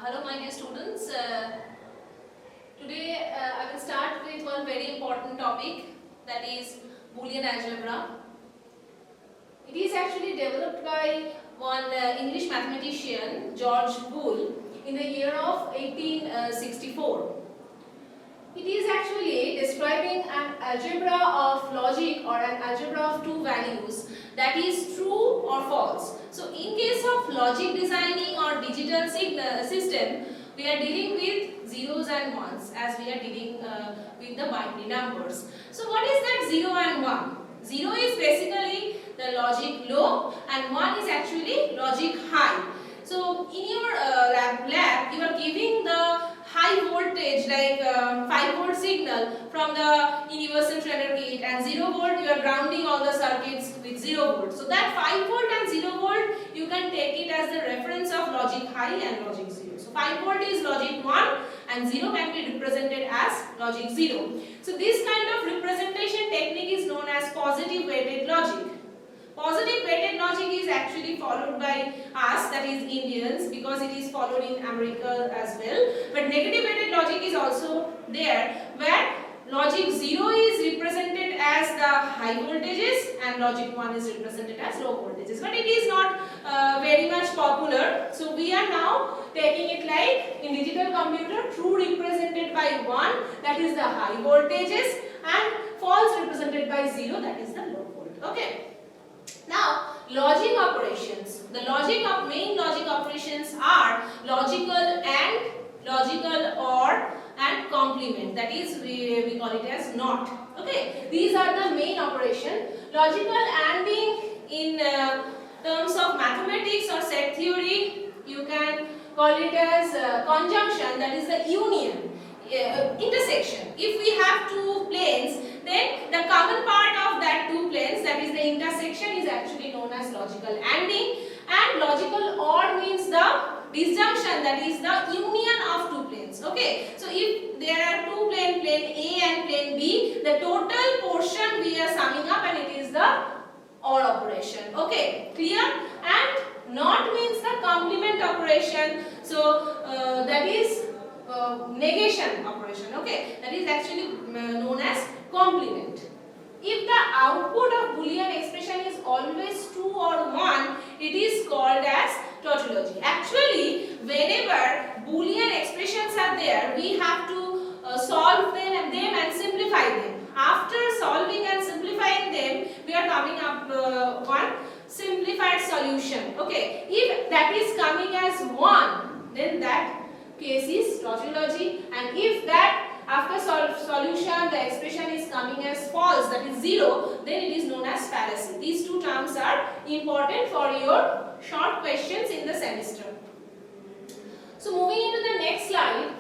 Hello my dear students, today I will start with one very important topic, that is boolean algebra. It is actually developed by one English mathematician, George Boole, in the year of 1864. It is actually describing an algebra of logic or an algebra of two values, that is true or false. So in case of logic designing or digital system, we are dealing with zeros and ones as we are dealing with the binary numbers. So what is that 0 and 1? 0 is basically the logic low and 1 is actually logic high. So in your lab you are giving the high voltage like 5 volt signal from the universal trailer gate, and 0 volt you are grounding all the circuits with 0 volt. So that 5 volt and 0 volt you can take it as the reference of logic high and logic 0. So 5 volt is logic 1 and 0 can be represented as logic 0. So this kind of representation technique is known as positive weighted logic. Positive weighted logic is actually followed by us, that is Indians, because it is followed in America as well. But negative weighted logic is also there, where logic 0 is represented as the high voltages and logic 1 is represented as low voltages. But it is not very much popular. So we are now taking it like in digital computer, true represented by 1, that is the high voltages, and false represented by 0, that is the low volt. Okay. Now, logic operations. The main logic operations are logical and, logical or, and complement. That is, we call it as NOT. Okay, these are the main operation. Logical ANDing in terms of mathematics or set theory, you can call it as conjunction. That is the union. Intersection. If we have two planes, then the common part of that two planes, that is the intersection, is actually known as logical ANDing, and logical OR means the disjunction, that is the union of two planes. Okay, so if there are two planes, plane A and plane B, the total portion we are summing up and it is the OR operation. Okay, clear? And NOT means the complement operation. So that is negation operation. Okay, that is actually known as complement. If the output of boolean expression is always true or 1, it is called as tautology. Actually, whenever boolean expressions are there, we have to solve them and simplify them. After solving and simplifying them, we are coming up one simplified solution. Okay, if that is coming as 1, then that case is tautology, and if that after solution the expression is coming as false, that is 0, then it is known as fallacy. These two terms are important for your short questions in the semester. So moving into the next slide,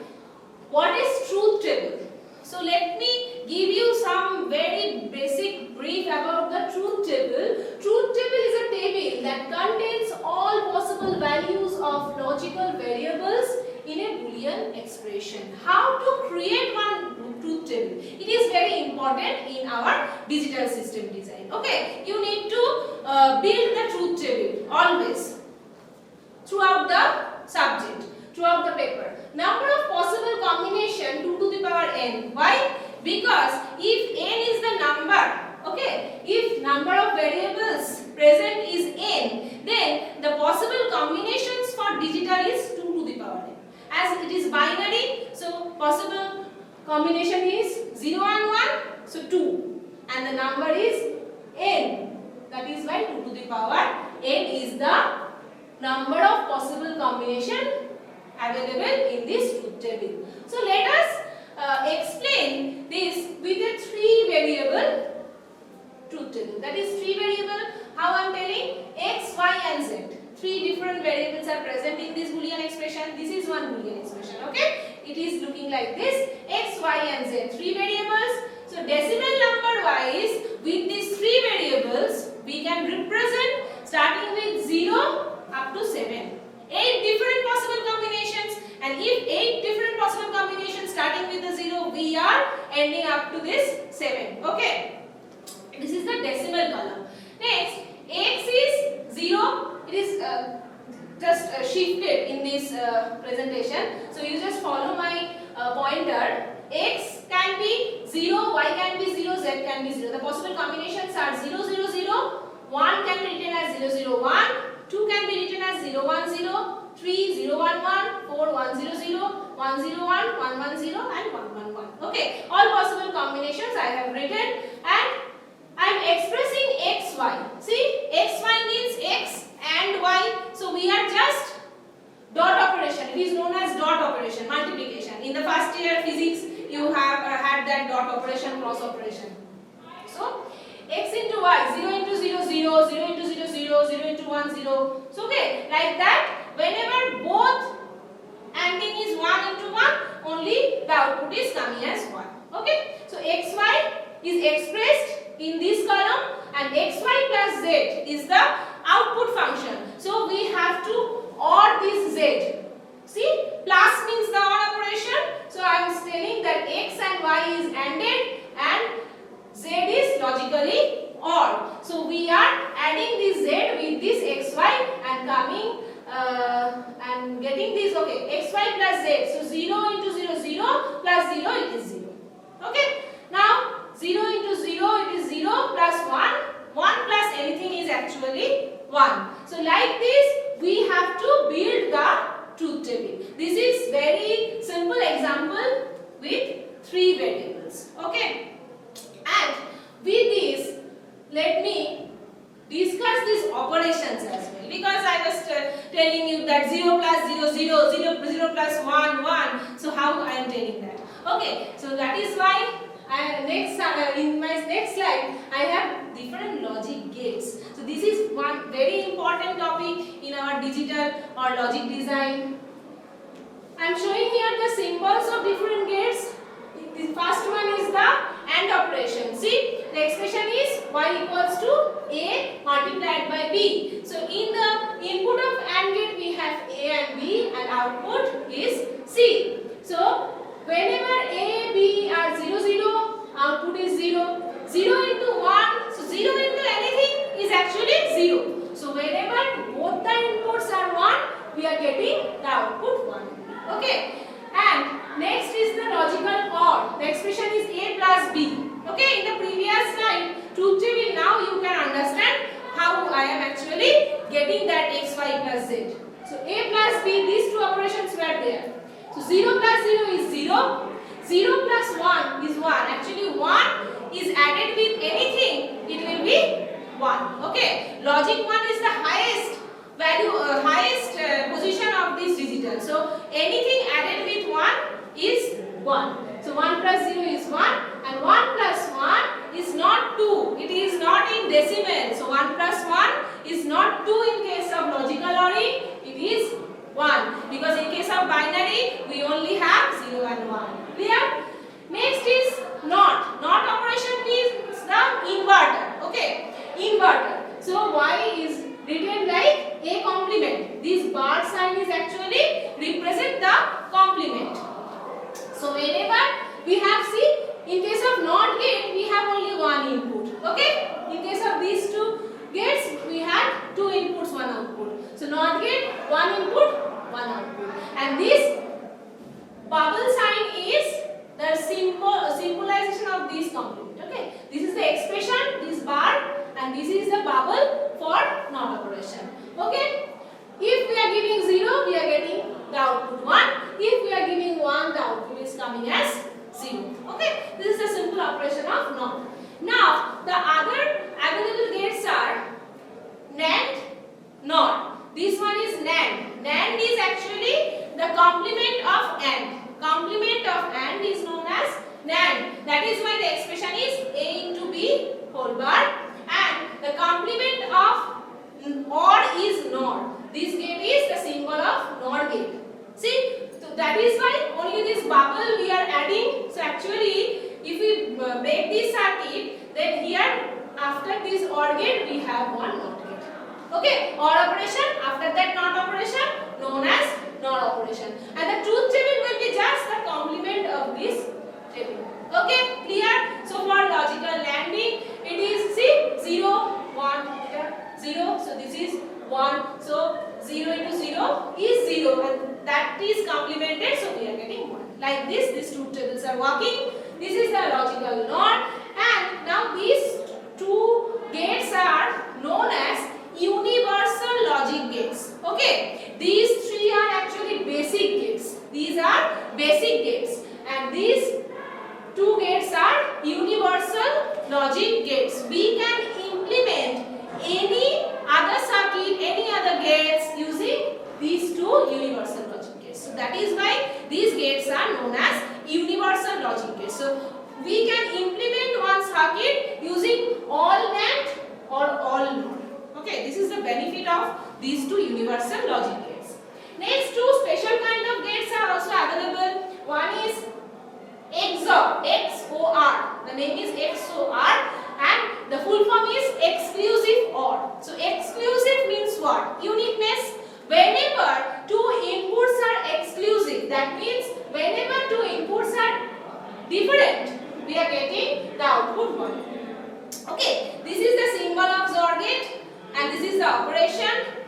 what is truth table? So let me give you some very basic brief about the truth table. Truth table is a table that contains all possible values of logical variables in a boolean expression. How to create one truth table? It is very important in our digital system design. Okay, you need to build the truth table always throughout the subject, throughout the paper. Number of possible combination 2 to the power n. Why? Because if n is the number, okay, if number of variables present is n, then the possible combinations for digital is 2 to the power n. As it is binary, so possible combination is 0 and 1, so 2, and the number is n. That is why 2 to the power n is the number of possible combination available in this truth table. So let us explain this with a 3 variable truth table. That is 3 variable. How I am telling? X, Y and Z. 3 different variables are present in this boolean expression. This is one boolean expression. Okay, it is looking like this: X, Y and Z. 3 variables. So decimal number wise, with these 3 variables, we can represent starting with 0 up to 7. 8 different possible combinations, and if 8 different possible combinations starting with the 0, we are ending up to this 7. Okay, this is the decimal column. Next, X is 0. It is just shifted in this presentation. So you just follow my pointer. X can be 0, y can be 0, z can be 0. The possible combinations are 0, 0, 0. 1 can be written as 0, 0, 1. 2 can be written as 0, 1, 0. 3, 0, 1, 1. 4, 1, 0, 0. 1, 0, 1. 1, 1, 0 and 1, 1, 1. Okay. All possible combinations I have written, and I am expressing x, y. See, x, y means x and y. So we are just dot operation. It is known as dot operation, multiplication. In the first year physics, you have had that dot operation, cross operation. So x into y, 0 into 0, 0, 0 into 0, 0, 0 into 1, 0. So okay, like that, whenever both ending is 1 into 1, only the output is coming as 1. Okay, so xy is expressed in this column, and xy plus z is the output function. So we have to OR this z. See, plus means the OR operation. So I am telling that x and y is ANDed and z is logically OR. So we are adding this z with this xy and coming and getting this, okay, xy plus z. So 0 into 0, 0 plus 0, it is 0. Okay, now 0 into 0, it is 0 plus 1. 1 plus anything is actually 1. So like this, we have to build the truth table. This is very simple example with 3 variables. Okay, and with this, let me discuss these operations as well, because I was telling you that 0 plus 0, 0, 0, 0 plus 1, 1. So how I am telling that? Okay, so that is why in my next slide I have different logic gates. So this is one very important topic in our digital or logic design. I am showing here the symbols of different gates. The first one is the AND operation. See, the expression is y equals to a multiplied by b. So in the input of AND gate we have a and b, and output is c. So whenever a, b are 0, 0, output is 0. 0 into 1, so 0 into anything is actually 0. So whenever both the inputs are 1, we are getting the output 1. Okay. And next is the logical OR. The expression is a plus b. Okay, in the previous slide, truth table, now you can understand how I am actually getting that x, y plus z. So a plus b, these two operations were there. So 0 plus 0 is 0. 0 plus 1 is 1. Actually 1 is added with anything, it will be 1. Okay, logic 1 is the highest value, highest position of this digital. So anything added with 1 is 1. So 1 plus 0 is 1, and 1 plus 1 is not 2. It is not in decimal. So 1 plus 1 is not 2 in case of logical OR. It is 1. Because in case of binary, we only have 0 and 1. Clear? Next is NOT. NOT operation means the inverter. Okay, inverter. So y is written like a complement. This bar sign is actually represent the complement. So whenever we have, see, in case of NOT gate, we have only one input. Okay, in case of these two gates, we have two inputs, one output. So NOT gate, one input, one output. And this bubble sign is the symbolization of this complement. Okay, this is the expression, this bar, and this is the bubble for NOT operation. Okay, if we are giving 0, we are getting the output 1. If we are giving 1, the output is coming as 0. Okay, this is a simple operation of NOT. Now, the other available gates are NAND, NOT. This one is NAND. NAND is actually the complement of AND. Complement of AND is known as NAND. That is why the expression is A into B whole bar. And the complement of OR is NOT. This gate is the symbol of NOT gate. See, so that is why only this bubble we are adding. So actually, if we break this circuit, then here after this OR gate we have one NOT gate. Okay, OR operation, after that NOT operation known as NOT operation. And the truth table will be just the complement of this table. Okay, clear? So for logical landing, it is, see, 0, 1, here, 0. So this is 1. So 0 into 0, is 0 and that is complemented, so we are getting 1. Like this, these truth tables are working. This is the logical NOR, and now these two gates are known as universal logic gates. Okay, these three are actually basic gates. These are basic gates, and these two gates are universal logic gates. We can implement any other circuit, any other gates using these two universal logic gates. So that is why these gates are known as universal logic gates. So we can implement one circuit using all NAND or all NOR. Okay, this is the benefit of these two universal logic gates. Next, two special kind of gates are also available. One is XOR, XOR. The name is XOR and the full form is exclusive OR. So exclusive means what? Uniqueness. Whenever two inputs are exclusive, that means whenever two inputs are different, we are getting the output 1. Okay, this is the symbol of XOR gate and this is the operation.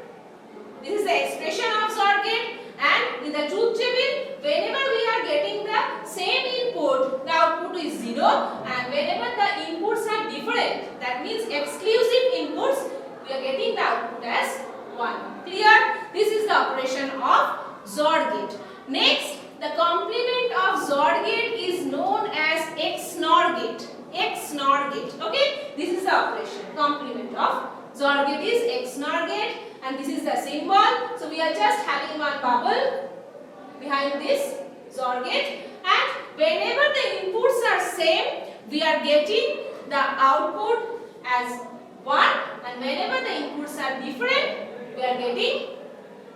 This is the expression of XOR gate, and with the truth table, whenever we are getting the same input, the output is 0, and whenever the inputs are different, that means exclusive inputs, we are getting the output as 1. Clear? This is the operation of XOR gate. Next, the complement of XOR gate is known as XNOR gate. XNOR gate. Okay? This is the operation. Complement of XOR gate is XNOR gate, and this is the symbol. So we are just having one bubble behind this XOR gate, and whenever the inputs are same, we are getting the output as 1, and whenever the inputs are different, we are getting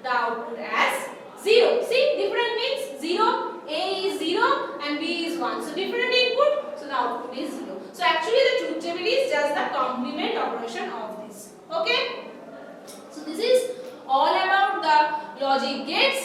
the output as 0. See, different means 0, A is 0 and B is 1. So different input, so the output is 0. So actually the truth table is just the complement operation of this. Okay? So this is all about the logic gates.